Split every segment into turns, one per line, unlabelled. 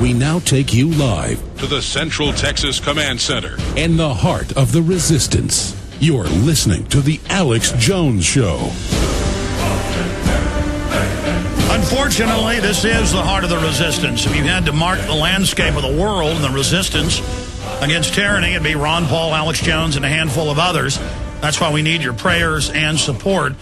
We now take you live
to the Central Texas Command Center
in the heart of the resistance. You're listening to The Alex Jones Show.
Unfortunately, this is the heart of the resistance. If you had to mark the landscape of the world and the resistance against tyranny, it'd be Ron Paul, Alex Jones, and a handful of others. That's why we need your prayers and support.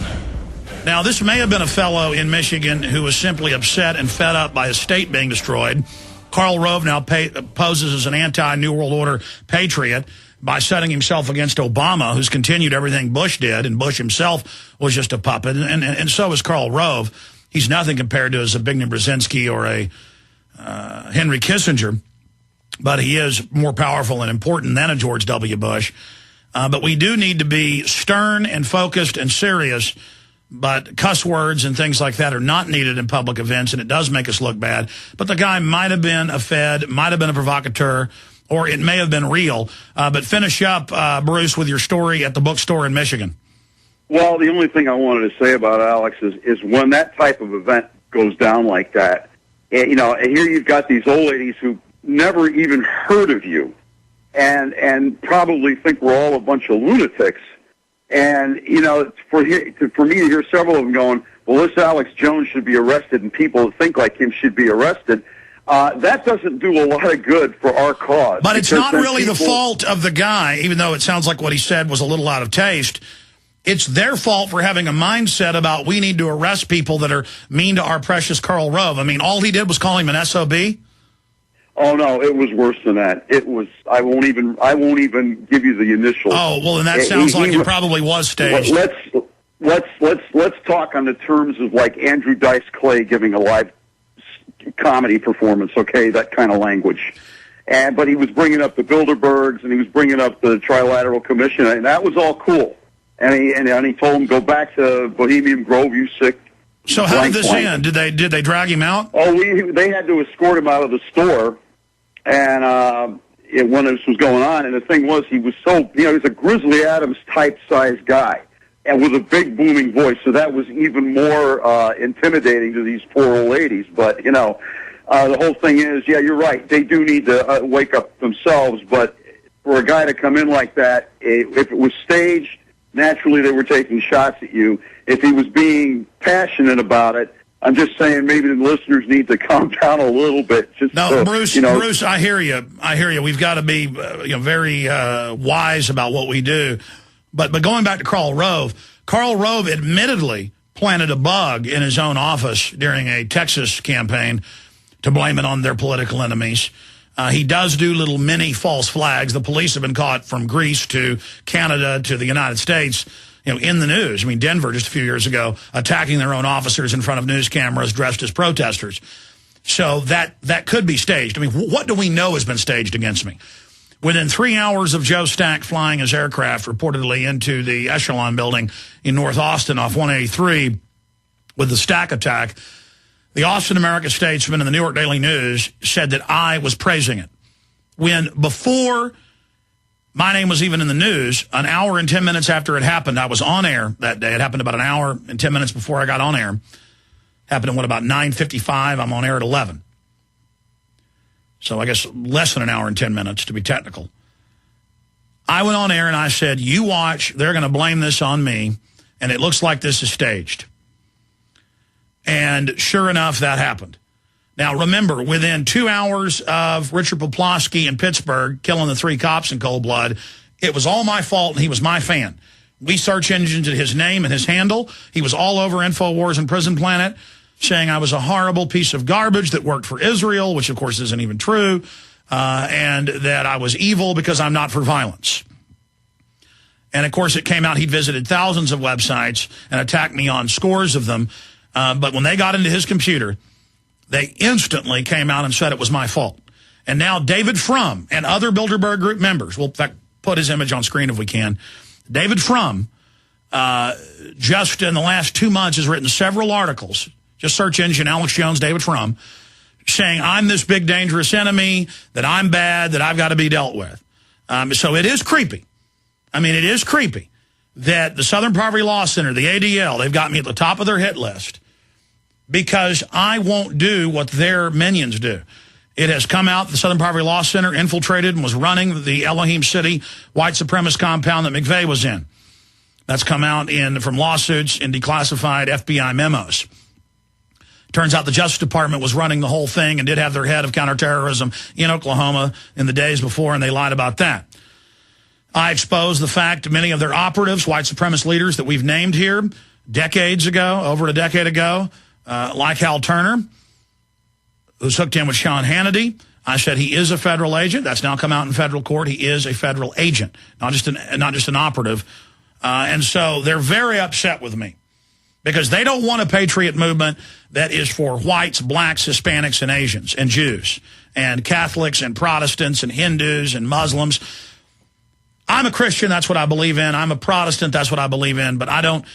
Now, this may have been a fellow in Michigan who was simply upset and fed up by his state being destroyed. Karl Rove now poses as an anti-New World Order patriot by setting himself against Obama, who's continued everything Bush did, and Bush himself was just a puppet, and so is Karl Rove. He's nothing compared to a Zbigniew Brzezinski or a Henry Kissinger, but he is more powerful and important than a George W. Bush. But we do need to be stern and focused and serious, but cuss words and things like that are not needed in public events, and it does make us look bad. But the guy might have been a Fed, might have been a provocateur, or it may have been real. But finish up, Bruce, with your story at the bookstore in Michigan.
Well, the only thing I wanted to say about Alex is when that type of event goes down like that, you know, here you've got these old ladies who never even heard of you and probably think we're all a bunch of lunatics. And, you know, for me to hear several of them going, well, this Alex Jones should be arrested and people that think like him should be arrested, that doesn't do a lot of good for our cause.
But it's not really the fault of the guy, even though it sounds like what he said was a little out of taste. It's their fault for having a mindset about we need to arrest people that are mean to our precious Karl Rove. I mean, all he did was call him an SOB?
Oh no, it was worse than that. It was. I won't even give you the initials.
Oh well, then that sounds like it probably was staged.
Let's talk on the terms of like Andrew Dice Clay giving a live comedy performance. Okay, that kind of language. But he was bringing up the Bilderbergs and he was bringing up the Trilateral Commission, and that was all cool. And he told him, go back to Bohemian Grove, you sick.
So how did this end? Did they drag him out?
Oh, they had to escort him out of the store. And when this was going on, and the thing was, he was so, you know, he was a Grizzly Adams type size guy, and with a big booming voice, so that was even more intimidating to these poor old ladies. But you know, the whole thing is, yeah, you're right. They do need to wake up themselves. But for a guy to come in like that, if it was staged, naturally they were taking shots at you. If he was being passionate about it, I'm just saying maybe the listeners need to calm down a little bit.
Bruce, Bruce, I hear you. I hear you. We've got to be very wise about what we do. But going back to Karl Rove admittedly planted a bug in his own office during a Texas campaign to blame it on their political enemies. He does do little mini false flags. The police have been caught from Greece to Canada to the United States, in the news. I mean, Denver just a few years ago attacking their own officers in front of news cameras dressed as protesters. So that could be staged. I mean, what do we know has been staged against me? Within 3 hours of Joe Stack flying his aircraft reportedly into the Echelon building in North Austin off 183 with the Stack attack, the Austin American-Statesman and the New York Daily News said that I was praising it. When before my name was even in the news, an hour and 10 minutes after it happened, I was on air that day. It happened about an hour and 10 minutes before I got on air. Happened at, about 9:55. I'm on air at 11. So I guess less than an hour and 10 minutes, to be technical. I went on air and I said, you watch, they're going to blame this on me, and it looks like this is staged. And sure enough, that happened. Now, remember, within 2 hours of Richard Poplawski in Pittsburgh killing the 3 cops in cold blood, it was all my fault, and he was my fan. We search engines at his name and his handle. He was all over InfoWars and Prison Planet saying I was a horrible piece of garbage that worked for Israel, which, of course, isn't even true, and that I was evil because I'm not for violence. And, of course, it came out he'd visited thousands of websites and attacked me on scores of them. But when they got into his computer, they instantly came out and said it was my fault. And now David Frum and other Bilderberg Group members, we'll in fact put his image on screen if we can. David Frum, just in the last 2 months, has written several articles, just search engine Alex Jones, David Frum, saying I'm this big dangerous enemy, that I'm bad, that I've got to be dealt with. So it is creepy. I mean, it is creepy that the Southern Poverty Law Center, the ADL, they've got me at the top of their hit list because I won't do what their minions do. It has come out, the Southern Poverty Law Center infiltrated and was running the Elohim City white supremacist compound that McVeigh was in. That's come out from lawsuits and declassified FBI memos. Turns out the Justice Department was running the whole thing and did have their head of counterterrorism in Oklahoma in the days before, and they lied about that. I exposed the fact many of their operatives, white supremacist leaders that we've named here decades ago, over a decade ago, like Hal Turner, who's hooked in with Sean Hannity. I said he is a federal agent. That's now come out in federal court. He is a federal agent, not just an operative. And so they're very upset with me because they don't want a patriot movement that is for whites, blacks, Hispanics, and Asians, and Jews, and Catholics, and Protestants, and Hindus, and Muslims. I'm a Christian. That's what I believe in. I'm a Protestant. That's what I believe in. But I don't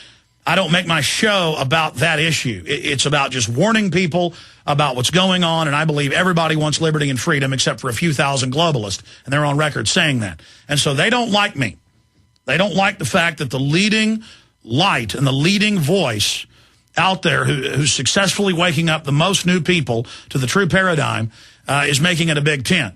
make my show about that issue. It's about just warning people about what's going on, and I believe everybody wants liberty and freedom except for a few thousand globalists, and they're on record saying that. And so they don't like me. They don't like the fact that the leading light and the leading voice out there who's successfully waking up the most new people to the true paradigm is making it a big tent.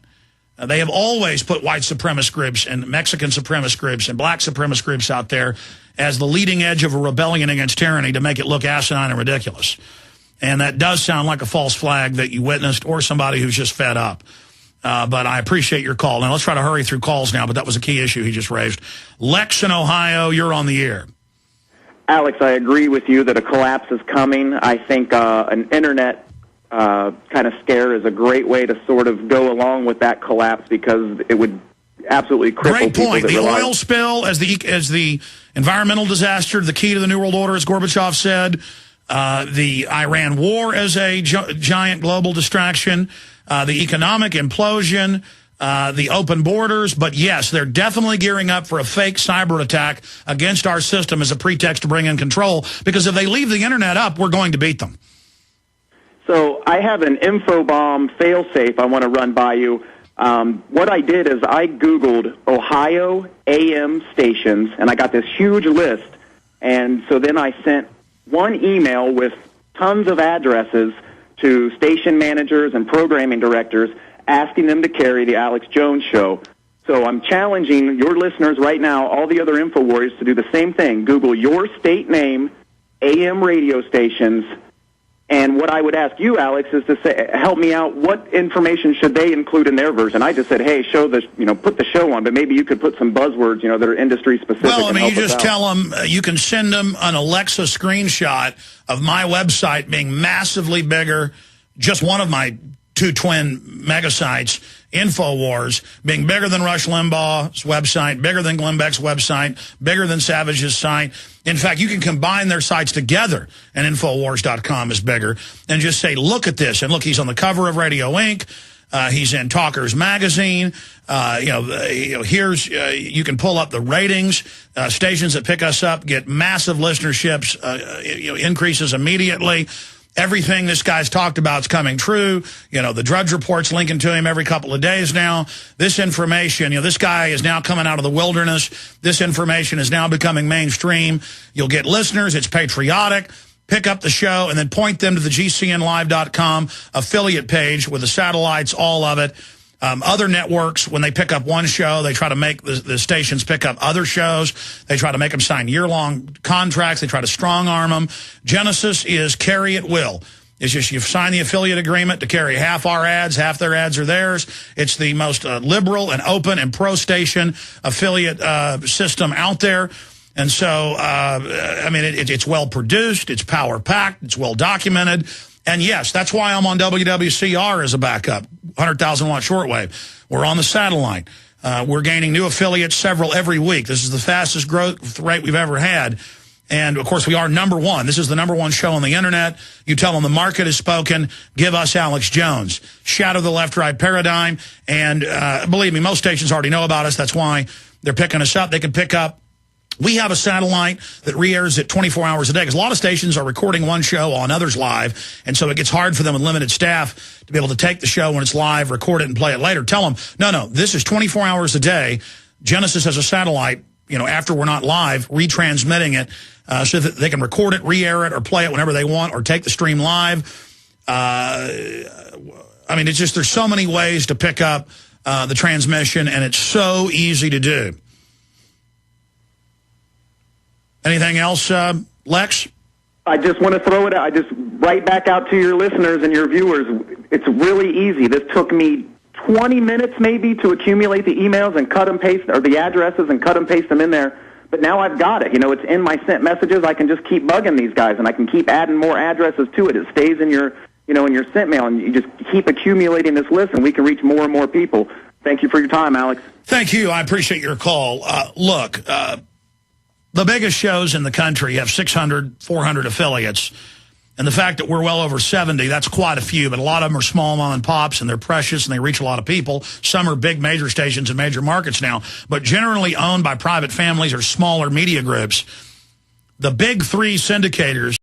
They have always put white supremacist groups and Mexican supremacist groups and black supremacist groups out there as the leading edge of a rebellion against tyranny to make it look asinine and ridiculous. And that does sound like a false flag that you witnessed or somebody who's just fed up. But I appreciate your call. Now, let's try to hurry through calls now, but that was a key issue he just raised. Lex in Ohio, you're on the air.
Alex, I agree with you that a collapse is coming. I think an internet kind of scare is a great way to sort of go along with that collapse because it would absolutely cripple
Great
people.
point. The oil spill as the environmental disaster, the key to the New World Order, as Gorbachev said. The Iran war as a giant global distraction. The economic implosion. The open borders. But yes, they're definitely gearing up for a fake cyber attack against our system as a pretext to bring in control. Because if they leave the internet up, we're going to beat them.
So I have an info bomb failsafe I want to run by you. What I did is I Googled Ohio AM stations, and I got this huge list. And so then I sent one email with tons of addresses to station managers and programming directors asking them to carry the Alex Jones Show. So I'm challenging your listeners right now, all the other InfoWarriors, to do the same thing. Google your state name, AM radio stations. And what I would ask you, Alex, is to say, help me out. What information should they include in their version? I just said, hey, put the show on, but maybe you could put some buzzwords, that are industry specific.
Well, I mean, you just tell them, you can send them an Alexa screenshot of my website being massively bigger, just one of my two twin mega sites, InfoWars, being bigger than Rush Limbaugh's website, bigger than Glenn Beck's website, bigger than Savage's site. In fact, you can combine their sites together, and Infowars.com is bigger, and just say, look at this. And look, he's on the cover of Radio Inc. He's in Talkers Magazine. Here's you can pull up the ratings. Stations that pick us up get massive listenerships, increases immediately. Everything this guy's talked about is coming true. The Drudge Report's linking to him every couple of days now. This information, this guy is now coming out of the wilderness. This information is now becoming mainstream. You'll get listeners. It's patriotic. Pick up the show and then point them to the GCNlive.com affiliate page with the satellites, all of it. Other networks, when they pick up one show, they try to make the stations pick up other shows. They try to make them sign year-long contracts. They try to strong-arm them. Genesis is carry at will. It's just you've signed the affiliate agreement to carry half our ads, half their ads are theirs. It's the most liberal and open and pro-station affiliate system out there. And so, it's well-produced. It's power-packed. It's well-documented. And yes, that's why I'm on WWCR as a backup, 100,000-watt shortwave. We're on the satellite. We're gaining new affiliates, several every week. This is the fastest growth rate we've ever had. And, of course, we are number one. This is the number one show on the Internet. You tell them the market has spoken. Give us Alex Jones. Shatter the left-right paradigm. And believe me, most stations already know about us. That's why they're picking us up. They can pick up. We have a satellite that re-airs it 24 hours a day because a lot of stations are recording one show while another's live, and so it gets hard for them with limited staff to be able to take the show when it's live, record it, and play it later. Tell them, no, this is 24 hours a day. Genesis has a satellite, after we're not live, retransmitting it so that they can record it, re-air it, or play it whenever they want, or take the stream live. I mean, it's just there's so many ways to pick up the transmission, and it's so easy to do. Anything else, Lex?
I just want to throw it out. I just right back out to your listeners and your viewers. It's really easy. This took me 20 minutes maybe to accumulate the emails and cut and paste, or the addresses and cut and paste them in there. But now I've got it. You know, it's in my sent messages. I can just keep bugging these guys, and I can keep adding more addresses to it. It stays in your, you know, in your sent mail, and you just keep accumulating this list, and we can reach more and more people. Thank you for your time, Alex.
Thank you. I appreciate your call. Look, the biggest shows in the country have 600, 400 affiliates. And the fact that we're well over 70, that's quite a few. But a lot of them are small mom and pops, and they're precious, and they reach a lot of people. Some are big major stations in major markets now, but generally owned by private families or smaller media groups. The big three syndicators